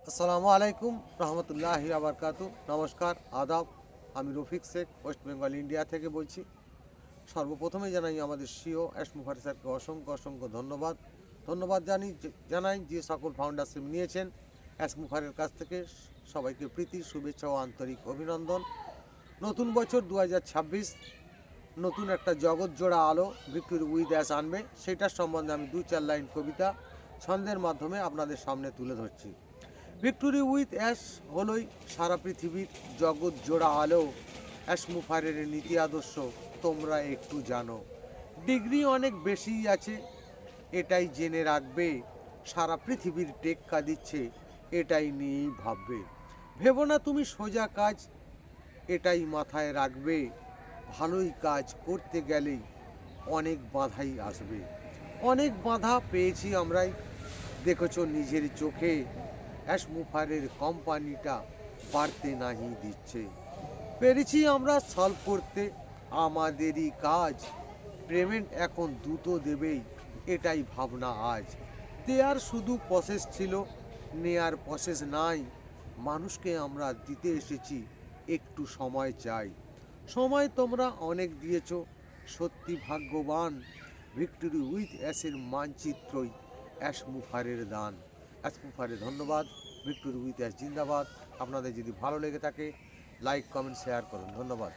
আসসালামু আলাইকুম রহমতুল্লাহি আবরকাতু। নমস্কার, আদাব। আমি রফিক শেখ, ওয়েস্ট বেঙ্গল ইন্ডিয়া থেকে বলছি। সর্বপ্রথমে জানাই আমাদের সিও এস মুখার্জি স্যারকে অসংখ্য অসংখ্য ধন্যবাদ জানাই যে সকল ফাউন্ডারশিপ নিয়েছেন এস মুখারের কাছ থেকে। সবাইকে প্রীতি, শুভেচ্ছা ও আন্তরিক অভিনন্দন। নতুন বছর 2026 নতুন একটা জগৎ জোড়া আলো ভিক্টোরি উইথ অ্যাস আনবে, সেটার সম্বন্ধে আমি 2-4 লাইন কবিতা ছন্দের মাধ্যমে আপনাদের সামনে তুলে ধরছি। ভিক্টোরি উইথ অ্যাশ হলোই সারা পৃথিবীর জগৎ জোড়া আলো। অ্যাশ মুখারের নীতি আদর্শ তোমরা একটু জানো। ডিগ্রি অনেক বেশি আছে, এটাই জেনে রাখবে। সারা পৃথিবীর টেক্কা দিচ্ছে, এটাই নিয়েই ভাববে। ভেবো না তুমি সোজা কাজ, এটাই মাথায় রাখবে। ভালোই কাজ করতে গেলেই অনেক বাধাই আসবে। অনেক বাধা পেয়েছি আমরাই, দেখেছো নিজের চোখে। অ্যাশ মুখারের কোম্পানিটা বাড়তে নাহি দিচ্ছে। পেরেছি আমরা সলভ করতে আমাদেরই কাজ। পেমেন্ট এখন দ্রুত দেবেই, এটাই ভাবনা আজ। দেয়ার শুধু প্রসেস ছিল, নেয়ার প্রসেস নাই। মানুষকে আমরা দিতে এসেছি, একটু সময় চাই। সময় তোমরা অনেক দিয়েছো, সত্যি ভাগ্যবান। ভিক্টোরি উইথ অ্যাশের মানচিত্রই অ্যাশ মুখারের দান। অ্যাশ মুখারে ধন্যবাদ। ভিক্টোরি উইথ অ্যাশ জিন্দাবাদ। আপনাদের যদি ভালো লেগে থাকে লাইক, কমেন্ট, শেয়ার করুন। ধন্যবাদ।